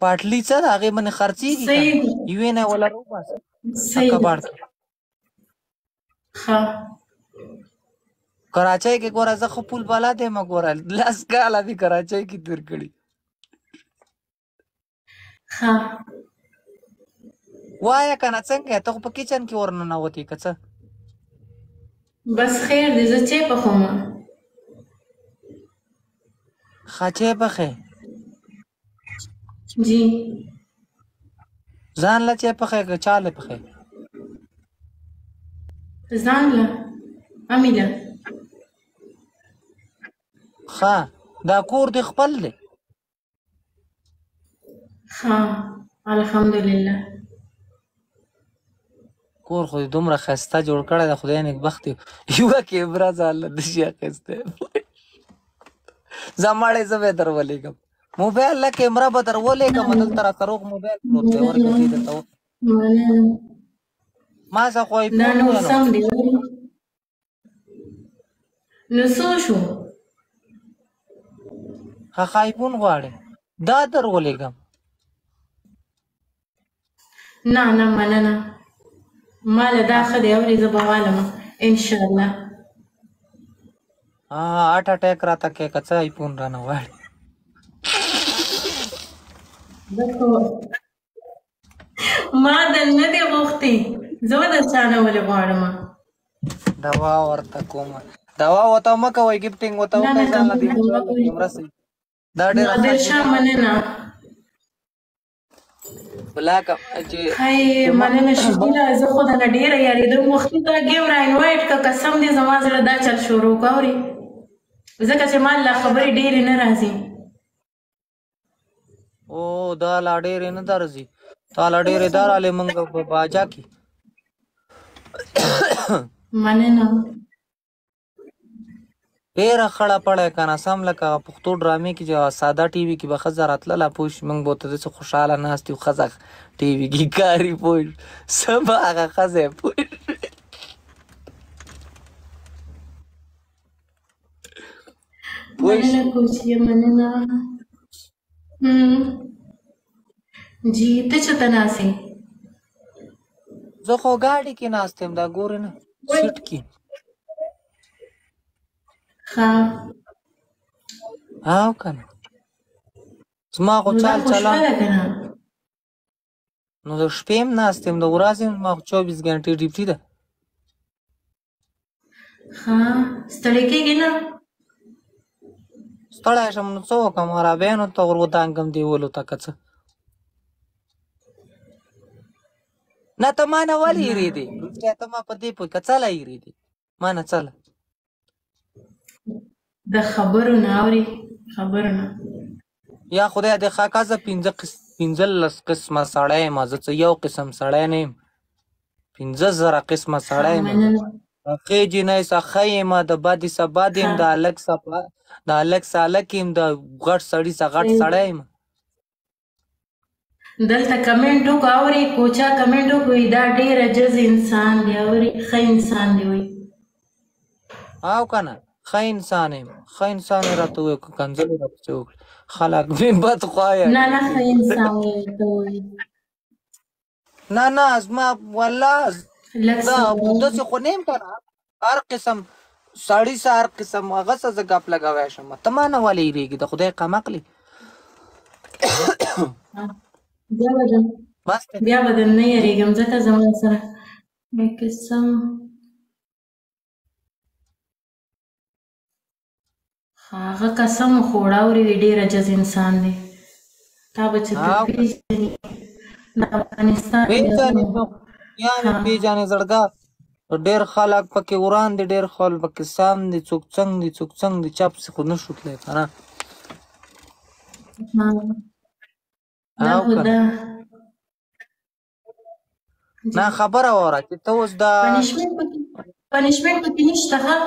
پاټلی څه د هغې باندې خرڅېږي که صحیح نه یوې نه یې وله راوباسه صحیح کباړ کې ښه کراچۍ کې ګوره زه ښه پول بلد یم ګوره 10 کاله مې کراچۍ کې تېر کړي ښه وایه که نه څنګه یې ته خو په کچن کې ورننوتې که څه بس خیر دی زه چای پخوم ښه چای پخې جی ځان له چای پخې که چا له پخې ځان له امي له ښه دا کور دې خپل دی ښه الحمدلله کور خو دې دومره ښایسته جوړ کړی دی خدای نیکبخت یې یوه کیمره ځان له دشي اخیستی زه مړی زه به یې در ولېږم موبایل له کیمره به در ولېږم دلته راته روغ موبایل پروت دی ورکړې درته ما زه خو دا نو سم دی نو څو شو ښه آیفون غواړې دا در ولېږم نه نه مننه ما له دا ښه دی اورې زه به والم انشاءالله هارټ اټیک راته کې که څه آیفون رانه غواړې ما دل نه دی غوښتې زه به در چا نه ولې غواړم دوا ورته کومه دوا ورته مه کوئ ګفټینګ ورته وکړئ ځان له دې کیمره صحیح دا ډېره نادر شاه مننه بلاکه چې هی مننه شکیله زه خو درنه ډېره یارېدم وختي تا ګیم را انوایټ که قسم دې زما زړه دا چل شروع که اورې ځکه چې ما لا خبرې ډېرې نه راځي او دا لا ډېرې نه درځي تا لا ډېرې درالې موږ په باجا کې مننه ډېره خړه پړه که نه سم لکه پښتو ډرامې کې چې ساده ټي وي کې به ښځه راتلله پوه شي موږ به ورته داسې خوشحاله ناست یو ښځه ټي وي کې کاري پوه شي څه به هغه ښځه یې پوه مننه کوچیه مننه جی ته چېرته ناست یې زه خو ګاډي کې ناست یم دا ګورې نه سیټ کې ښه او که نه زما خو چال چلان نو د شپې هم ناست یم د ورځې هم زما خو 24 ګنټې ډیوټي ده ښه ستړی کېږې نه ستړی شم نو څه وکړم عربیانو ته ور ودانګم دیولو ته که څه نه ته ما نه ولې هېرېدې رښتیا ته ما په دې پوه که څه له هېرېدې ما نه څه له د خبرو نه اورې خبرو نه یا خدای دې ښه که زه 15 قسمه سړی یم زه څه یو قسم سړی نه یم 15,000 قسمه سړی یم ښې جنۍ څه ښه یم د بدې څه بد یم د هلک څه هلک یم د غټ سړي څه غټ سړی یم دلته کمنټ وکړه اورې کوچا کمنټ وکړي دا ډېر عجز انسان دی اورې ښه انسان دی وایي او که نه ښه انسان یم ښه انسان یې راته ووایه که کنځلې راپسې وکړي خلک مې بدخوایه نه نه ښه انسان وایي نه نه زما والله زه داسې خو نه یم که نه هر قسم سړي څه هر قسم هغه څه زه ګپ لګوی شم ته ما نه ولې هېرېږي د خدای قمقلې بیا به در نه یېرېږم ځکه زما سره قسم هغه قسم خوړه اورې دی ډېر عجز انسان دی تا به چې ته پېژنې د افغانستان پېژنې زړګه ډېر خلک پکې وران دي ډېر خلک پکې سم دي څوک څنګ دي چا پسې خو نه شو تللی که نه نه خبره واوره چې ته اوس دا پنشمنټ پکې نشته ښه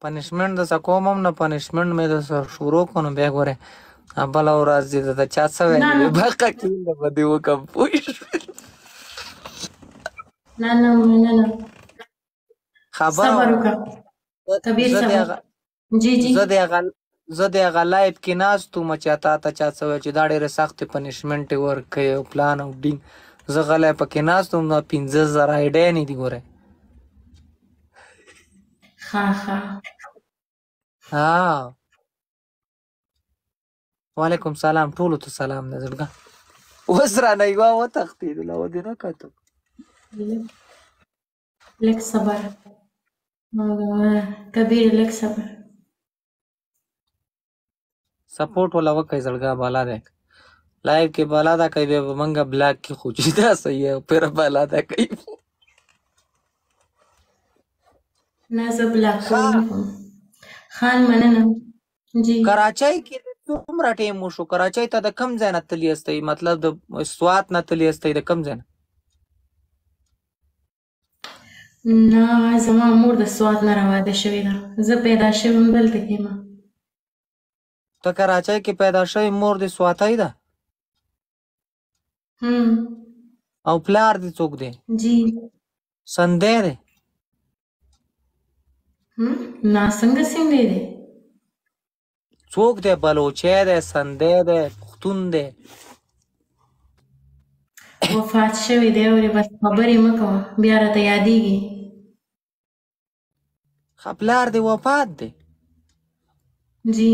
پنشمنټ دسه کوم هم نه پنشمنټ مې دسه شروع کړو نو بیا ګورې بله ورځ دې د چا څه ویلې بقه کېنده به دې وکړم پوه شوې نه نه مننه خبره صبر وکړه کبیر صاحب جی جی زه د زه د هغه لایف کې ناست وم چې تا ته چا څه ویل چې دا ډېرې سختې پنشمنټ یې ورکوي او پلان او ډینګ زه غلی پکې ناست وم دا 15,000 آیډیانې دي ګوره ښه ها وعلیکم سلام ټولو ته سلام دی زړګه اوس رانه یوه وتښتېدله و دې نه کتو لږ صبر کبیر لږ صبر سپورټ ولا وکړئ زړګه بالا دی لایف کې بالا دا کوي بیا به موږ بلاک کې خو چې دا صحیح ہے پھر بالا دا کوي نه زه بلاک کوم خان مننه جی کراچۍ کې څومره ټیم وشو کراچۍ ته د کم ځای نه تللی استئ مطلب د سوات نه تللی استئ د کم ځای نه نه زما مور د سوات نه راواده شوې ده زه پیدا شوم دلته کې ما ته کراچۍ کې پیدا شوی مور دې سواتۍ ده او پلار دې څوک دی جی سندی دی نه څنګه دی څوک دی بلوچی دی سندی دی پښتون دی وفات شوی دی اورې بس خبرې مه کوه بیا راته یادېږي ښه پلار دې وفات دی جی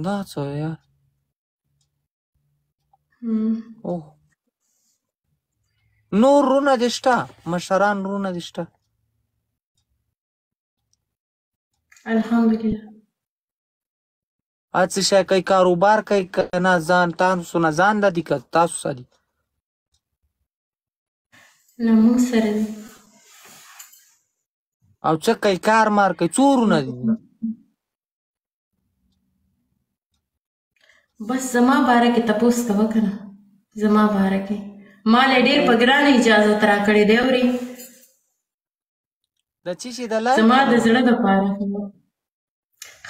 دا څه یار نور رونه دې شته مشران رونه دې شته الحمدلله څه شی کوي کاروبار کوي که نه ځان تاسو نه ځان لدي که تاسو سره دي نه موږ سره دي او څه کوي کار مار کوي څو رونه دي بس زما باره کې تپوس کوه که نه زما باره کې ما له ډېر په ګرانه اجازت راکړې دی اورې د څه شي د لایف زما د زړه دپاره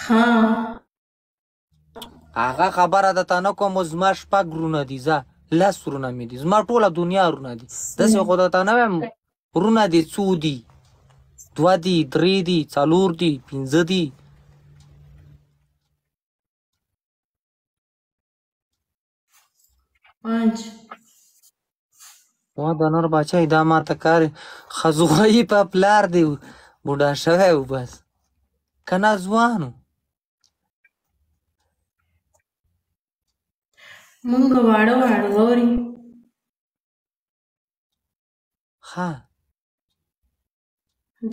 ها هغه خبره درته نه کوم زما شپږ رونه دي ځه 10 رونه مې دي زما ټوله دنیا رونه دي داسې خو درته نه وایم رونه دي څو دي 2 دي 3 دي 4 دي 5 دي وا د نور بچی دا ماته کار ښځوایي په پلار دی بوډا شوی و بس که نه ځوان و مونږ واړه اوري ښه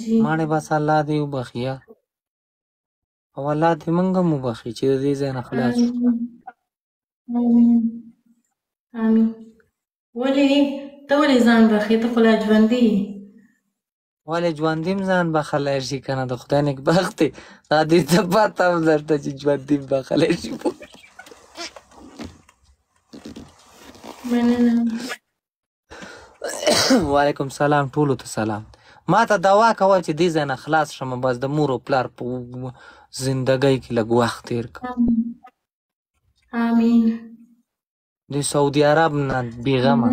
جی ماړې بس الله دې وبخي او الله دې موږ هم وبخي چې د دې ځای نه خلاص شو آمین آمین ولې ته ولې ځان بخې ته خو لا ژوندي یې ولې ژوندي هم ځان بخلی شي که نه د خدای نیکبخت دی دا دې ته پته هم درته چې ژوندي هم بخلی شي مننه وعلیکم سلام ټولو ته سلام ما ته دوا کوه چې دې ځای نه خلاص شم بس د مور او پلار په زندګۍ کې لږ وخت تېر کړم آمین د سعودي عرب نه بېغمه